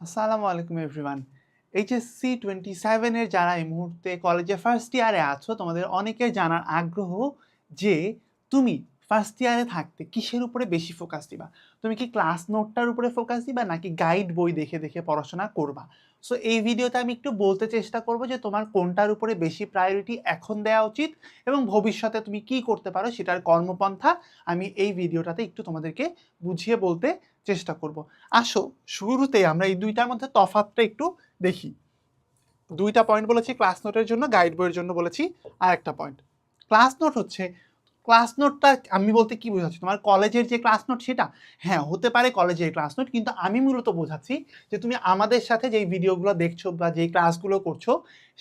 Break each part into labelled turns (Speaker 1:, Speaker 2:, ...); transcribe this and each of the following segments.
Speaker 1: আসসালামু আলাইকুম everyone. HSC 27 এর যারা এই মুহূর্তে কলেজে ফার্স্ট ইয়ারে আছো, তোমাদের অনেকের জানার আগ্রহ যে তুমি ফার্স্ট ইয়ারে থাকতে কিসের উপরে বেশি ফোকাস দিবা? তুমি কি ক্লাস নোটটার উপরে ফোকাস দিবা নাকি গাইড বই দেখে দেখে পড়াশোনা করবা? সো এই ভিডিওতে আমি একটু বলতে চেষ্টা করব যে তোমার কোনটার উপরে বেশি প্রায়োরিটি এখন দেওয়া উচিত এবং ভবিষ্যতে তুমি কি করতে পারো সেটার কর্মপন্থা আমি এই ভিডিওটাতে একটু তোমাদেরকে বুঝিয়ে বলতে চেষ্টা করব। আসো শুরুতেই আমরা এই দুইটার মধ্যে তফাৎটা একটু দেখি। দুইটা পয়েন্ট বলেছি, ক্লাস নোটের জন্য, গাইড বইয়ের জন্য বলেছি আর একটা পয়েন্ট। ক্লাস নোট হচ্ছে, ক্লাস নোটটা আমি বলতে কি বোঝাচ্ছি, তোমার কলেজের যে ক্লাস নোট সেটা হ্যাঁ হতে পারে কলেজের ক্লাস নোট, কিন্তু আমি মূলত বোঝাচ্ছি যে তুমি আমাদের সাথে যেই ভিডিওগুলো দেখছো বা যেই ক্লাসগুলো করছো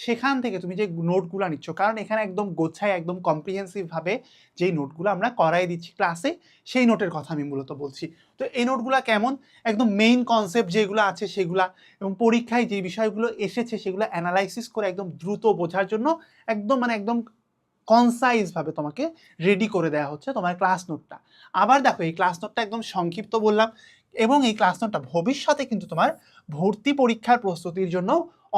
Speaker 1: সেখান থেকে তুমি যে নোটগুলো নিচ্ছ, কারণ এখানে একদম গোছায় একদম কম্প্রিহেন্সিভভাবে যেই নোটগুলো আমরা করাই দিচ্ছি ক্লাসে সেই নোটের কথা আমি মূলত বলছি। তো এই নোটগুলো কেমন, একদম মেইন কনসেপ্ট যেগুলো আছে সেগুলা এবং পরীক্ষায় যে বিষয়গুলো এসেছে সেগুলো অ্যানালাইসিস করে একদম দ্রুত বোঝার জন্য একদম কনসাইজভাবে তোমাকে রেডি করে দেওয়া হচ্ছে তোমার ক্লাস নোটটা। আবার দেখো এই ক্লাস নোটটা একদম সংক্ষিপ্ত বললাম এবং এই ক্লাস নোটটা ভবিষ্যতে কিন্তু তোমার ভর্তি পরীক্ষার প্রস্তুতির জন্য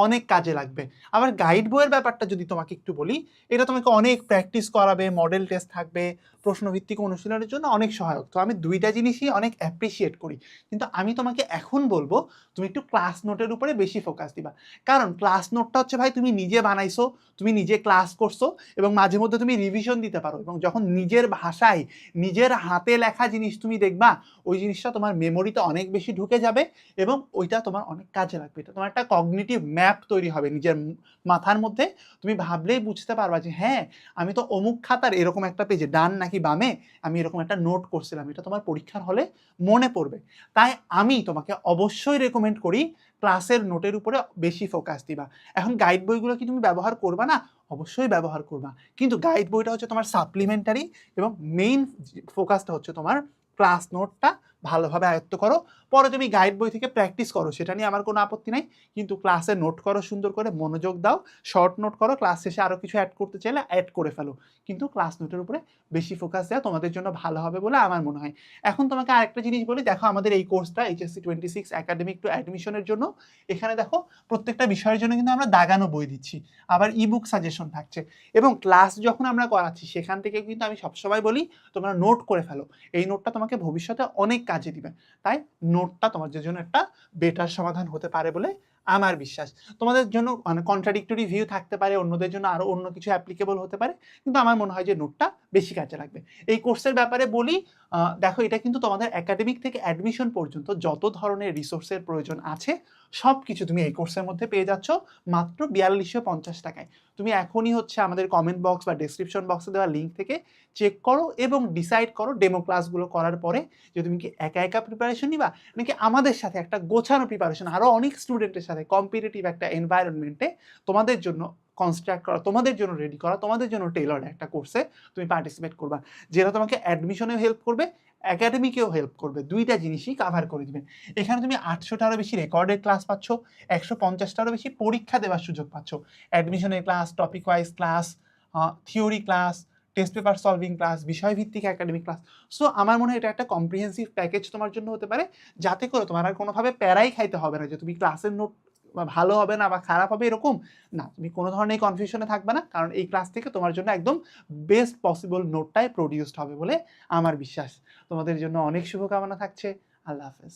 Speaker 1: অনেক কাজে লাগবে। আবার গাইড বইয়ের ব্যাপারটা যদি তোমাকে একটু বলি, এটা তোমাকে অনেক প্র্যাকটিস করাবে, মডেল টেস্ট থাকবে, প্রশ্নভিত্তিক অনুশীলনের জন্য অনেক সহায়ক। তো আমি দুইটা জিনিসই অনেক অ্যাপ্রিসিয়েট করি, কিন্তু আমি তোমাকে এখন বলবো তুমি একটু ক্লাস নোটের উপরে বেশি ফোকাস দিবা। কারণ ক্লাস নোটটা হচ্ছে ভাই তুমি নিজে বানাইছো, তুমি নিজে ক্লাস করছো এবং মাঝে মধ্যে তুমি রিভিশন দিতে পারো, এবং যখন নিজের ভাষায় নিজের হাতে লেখা জিনিস তুমি দেখবা ওই জিনিসটা তোমার মেমোরিতে অনেক বেশি ঢুকে যাবে এবং ওইটা তোমার অনেক কাজে লাগবে। এটা তোমার একটা কগনিটিভ ম্যাপ তৈরি হবে নিজের মাথার মধ্যে। তুমি ভাবলেই বুঝতে পারবা যে হ্যাঁ আমি তো অমুক খাতার এরকম একটা পেজে ডান নাকি বামে আমি এরকম একটা নোট করছিলাম, এটা তোমার পরীক্ষার হলে মনে পড়বে। তাই আমি তোমাকে অবশ্যই রেকমেন্ড করি ক্লাসের নোটের উপরে বেশি ফোকাস দিবা। এখন গাইড বইগুলো কি তুমি ব্যবহার করবা না? অবশ্যই ব্যবহার করবা, কিন্তু গাইড বইটা হচ্ছে তোমার সাপ্লিমেন্টারি এবং মেইন ফোকাসটা হচ্ছে তোমার ক্লাস নোটটা ভালোভাবে আয়ত্ত করো। পরে তুমি গাইড বই থেকে প্র্যাকটিস করো, সেটা নিয়ে আমার কোনো আপত্তি নাই, কিন্তু ক্লাসে নোট করো, সুন্দর করে মনোযোগ দাও, শর্ট নোট করো, ক্লাস শেষে আরও কিছু অ্যাড করতে চাইলে অ্যাড করে ফেলো, কিন্তু ক্লাস নোটের উপরে বেশি ফোকাস দেওয়া তোমাদের জন্য ভালো হবে বলে আমার মনে হয়। এখন তোমাকে আরেকটা জিনিস বলি, দেখো আমাদের এই কোর্সটা এইচএসসি 26 একাডেমিক টু অ্যাডমিশনের জন্য, এখানে দেখো প্রত্যেকটা বিষয়ের জন্য কিন্তু আমরা দাগানো বই দিচ্ছি, আবার ইবুক সাজেশন থাকছে, এবং ক্লাস যখন আমরা করাচ্ছি সেখান থেকে কিন্তু আমি সবসময় বলি তোমরা নোট করে ফেলো, এই নোটটা তোমাকে ভবিষ্যতে অনেক কাজে দিবে। তাই নোটটা তোমাদের জন্য একটা বেটার সমাধান হতে পারে বলে আমার বিশ্বাস। তোমাদের জন্য মানে কন্ট্রাডিক্টরি ভিউ থাকতে পারে, অন্যদের জন্য আরও অন্য কিছু অ্যাপ্লিকেবল হতে পারে, কিন্তু আমার মনে হয় যে নোটটা বেশি কাজে লাগবে। এই কোর্সের ব্যাপারে বলি, দেখো এটা কিন্তু তোমাদের একাডেমিক থেকে অ্যাডমিশন পর্যন্ত যত ধরনের রিসোর্সের প্রয়োজন আছে সব কিছু তুমি এই কোর্সের মধ্যে পেয়ে যাচ্ছ মাত্র 4250 টাকায়। তুমি এখনই হচ্ছে আমাদের কমেন্ট বক্স বা ডেসক্রিপশন বক্সে দেওয়া লিঙ্ক থেকে চেক করো এবং ডিসাইড করো ডেমো ক্লাসগুলো করার পরে যে তুমি কি একা একা প্রিপারেশন নিবা নাকি আমাদের সাথে একটা গোছানো প্রিপারেশন আরও অনেক স্টুডেন্টের সাথে কম্পিটিটিভ একটা এনভায়রনমেন্টে তোমাদের জন্য কনস্ট্রাক্ট করা, তোমাদের জন্য রেডি করা, তোমাদের জন্য টেইলর্ড একটা কোর্সে তুমি পার্টিসিপেট করবা, যেটা তোমাকে অ্যাডমিশনেও হেল্প করবে, একাডেমিকেও হেল্প করবে, দুইটা জিনিসই কাভার করে দিবেন। এখানে তুমি 800টারও বেশি রেকর্ডেড ক্লাস পাচ্ছ, 150টারও বেশি পরীক্ষা দেওয়ার সুযোগ পাচ্ছ, অ্যাডমিশনের class, topic wise class, theory class, test paper solving class, বিষয়ভিত্তিক একাডেমিক ক্লাস। সো আমার মনে হয় এটা একটা কম্প্রিহেন্সিভ প্যাকেজ তোমার জন্য হতে পারে, যাতে করে তোমার আর কোনোভাবে প্যারাই খাইতে হবে না যে তুমি ক্লাসের নোট ভালো হবে না বা খারাপ হবে এরকম না, তুমি কোনো ধরনের কনফিউশনে থাকবে না, কারণ এই ক্লাস থেকে তোমার জন্য একদম বেস্ট পসিবল নোটটাই প্রডিউসড হবে বলে আমার বিশ্বাস। তোমাদের জন্য অনেক শুভকামনা থাকছে। আল্লাহ হাফেজ।